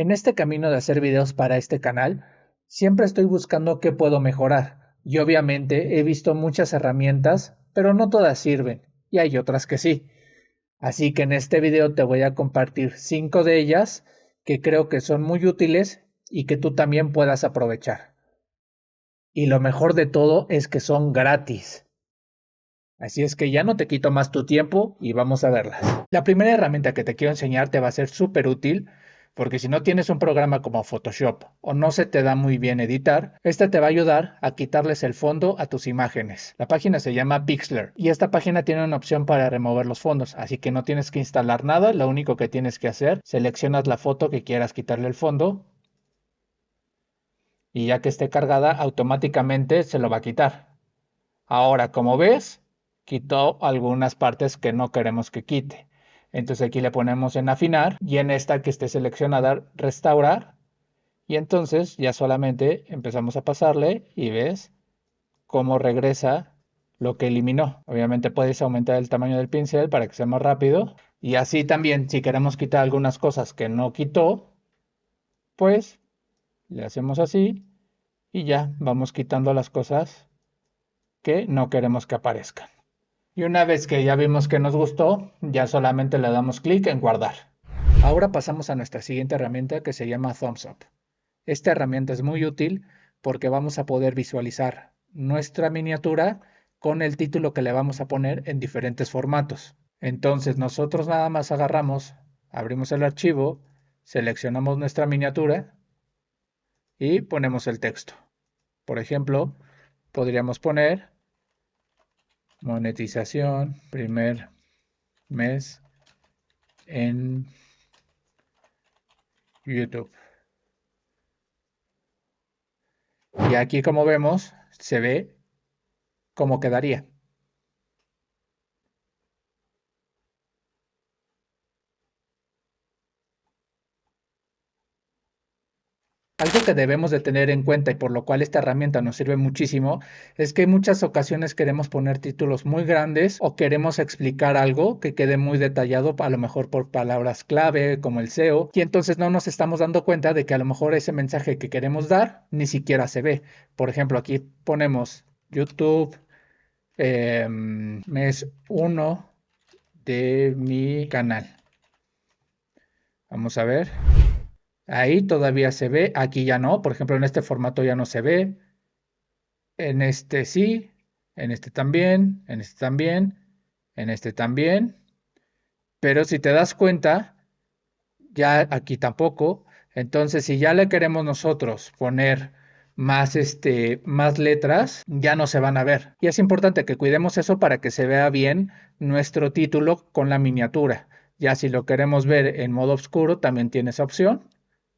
En este camino de hacer videos para este canal, siempre estoy buscando qué puedo mejorar. Y obviamente he visto muchas herramientas, pero no todas sirven, y hay otras que sí. Así que en este video te voy a compartir 5 de ellas que creo que son muy útiles y que tú también puedas aprovechar. Y lo mejor de todo es que son gratis. Así es que ya no te quito más tu tiempo y vamos a verlas. La primera herramienta que te quiero enseñar te va a ser súper útil porque si no tienes un programa como Photoshop o no se te da muy bien editar, esta te va a ayudar a quitarles el fondo a tus imágenes. La página se llama Pixlr y esta página tiene una opción para remover los fondos, así que no tienes que instalar nada, lo único que tienes que hacer, seleccionas la foto que quieras quitarle el fondo y ya que esté cargada automáticamente se lo va a quitar. Ahora, como ves, quitó algunas partes que no queremos que quite. Entonces aquí le ponemos en afinar y en esta que esté seleccionada restaurar. Y entonces ya solamente empezamos a pasarle y ves cómo regresa lo que eliminó. Obviamente puedes aumentar el tamaño del pincel para que sea más rápido. Y así también si queremos quitar algunas cosas que no quitó, pues le hacemos así y ya vamos quitando las cosas que no queremos que aparezcan. Y una vez que ya vimos que nos gustó, ya solamente le damos clic en guardar. Ahora pasamos a nuestra siguiente herramienta que se llama Thumbs Up. Esta herramienta es muy útil porque vamos a poder visualizar nuestra miniatura con el título que le vamos a poner en diferentes formatos. Entonces nosotros nada más agarramos, abrimos el archivo, seleccionamos nuestra miniatura y ponemos el texto. Por ejemplo, podríamos poner monetización primer mes en YouTube. Y aquí como vemos se ve cómo quedaría. Algo que debemos de tener en cuenta y por lo cual esta herramienta nos sirve muchísimo es que en muchas ocasiones queremos poner títulos muy grandes o queremos explicar algo que quede muy detallado, a lo mejor por palabras clave como el SEO, y entonces no nos estamos dando cuenta de que a lo mejor ese mensaje que queremos dar ni siquiera se ve. Por ejemplo, aquí ponemos YouTube mes 1 de mi canal. Vamos a ver. Ahí todavía se ve, aquí ya no, por ejemplo en este formato ya no se ve, en este sí, en este también, en este también, en este también, pero si te das cuenta, ya aquí tampoco, entonces si ya le queremos nosotros poner más, más letras, ya no se van a ver. Y es importante que cuidemos eso para que se vea bien nuestro título con la miniatura. Ya si lo queremos ver en modo oscuro, también tiene esa opción.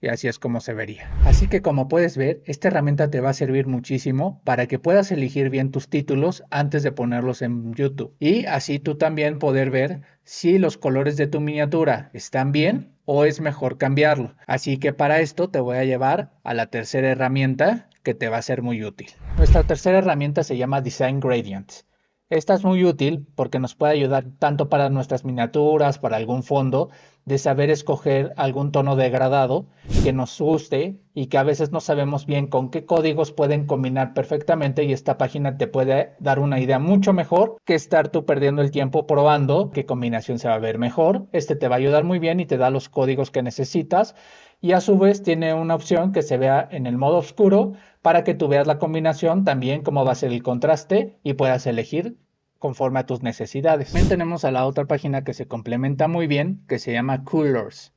Y así es como se vería. Así que como puedes ver, esta herramienta te va a servir muchísimo para que puedas elegir bien tus títulos antes de ponerlos en YouTube. Y así tú también poder ver si los colores de tu miniatura están bien o es mejor cambiarlo. Así que para esto te voy a llevar a la tercera herramienta que te va a ser muy útil. Nuestra tercera herramienta se llama Design Gradients. Esta es muy útil porque nos puede ayudar tanto para nuestras miniaturas, para algún fondo, de saber escoger algún tono degradado que nos guste y que a veces no sabemos bien con qué códigos pueden combinar perfectamente y esta página te puede dar una idea mucho mejor que estar tú perdiendo el tiempo probando qué combinación se va a ver mejor. Este te va a ayudar muy bien y te da los códigos que necesitas y a su vez tiene una opción que se vea en el modo oscuro para que tú veas la combinación, también cómo va a ser el contraste y puedas elegir conforme a tus necesidades. También tenemos a la otra página que se complementa muy bien, que se llama Colors.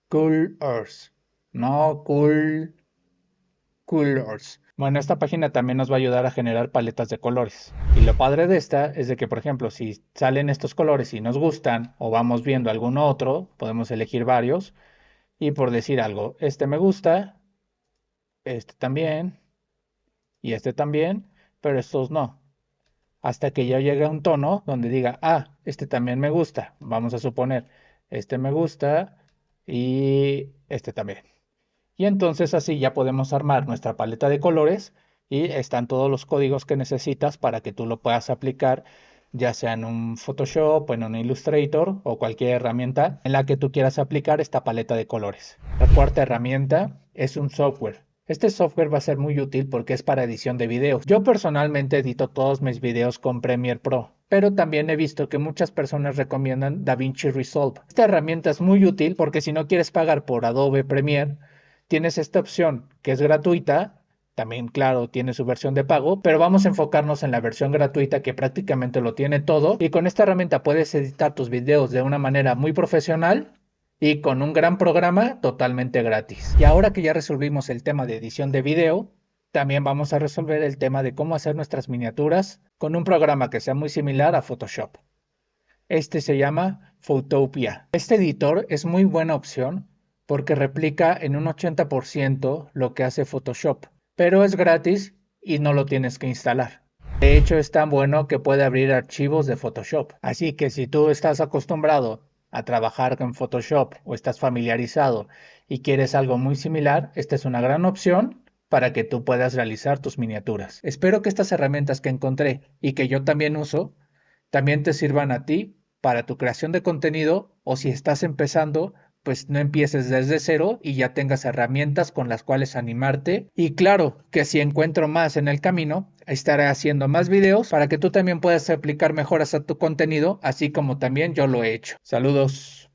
Colors. No Colors. Bueno, esta página también nos va a ayudar a generar paletas de colores. Y lo padre de esta es de que, por ejemplo, si salen estos colores y nos gustan o vamos viendo alguno otro, podemos elegir varios. Y por decir algo, este me gusta, este también y este también, pero estos no. Hasta que ya llegue a un tono donde diga, ah, este también me gusta. Vamos a suponer, este me gusta y este también. Y entonces así ya podemos armar nuestra paleta de colores y están todos los códigos que necesitas para que tú lo puedas aplicar ya sea en un Photoshop o en un Illustrator o cualquier herramienta en la que tú quieras aplicar esta paleta de colores. La cuarta herramienta es un software. Este software va a ser muy útil porque es para edición de videos. Yo personalmente edito todos mis videos con Premiere Pro, pero también he visto que muchas personas recomiendan DaVinci Resolve. Esta herramienta es muy útil porque si no quieres pagar por Adobe Premiere, tienes esta opción que es gratuita. También, claro, tiene su versión de pago, pero vamos a enfocarnos en la versión gratuita que prácticamente lo tiene todo. Y con esta herramienta puedes editar tus videos de una manera muy profesional y con un gran programa totalmente gratis. Y ahora que ya resolvimos el tema de edición de video, también vamos a resolver el tema de cómo hacer nuestras miniaturas con un programa que sea muy similar a Photoshop. Este se llama Photopea. Este editor es muy buena opción porque replica en un 80% lo que hace Photoshop, pero es gratis y no lo tienes que instalar. De hecho, es tan bueno que puede abrir archivos de Photoshop. Así que si tú estás acostumbrado a trabajar con Photoshop o estás familiarizado y quieres algo muy similar, esta es una gran opción para que tú puedas realizar tus miniaturas. Espero que estas herramientas que encontré y que yo también uso también te sirvan a ti para tu creación de contenido, o si estás empezando, pues no empieces desde cero y ya tengas herramientas con las cuales animarte. Y claro, que si encuentro más en el camino, estaré haciendo más videos para que tú también puedas aplicar mejoras a tu contenido, así como también yo lo he hecho. Saludos.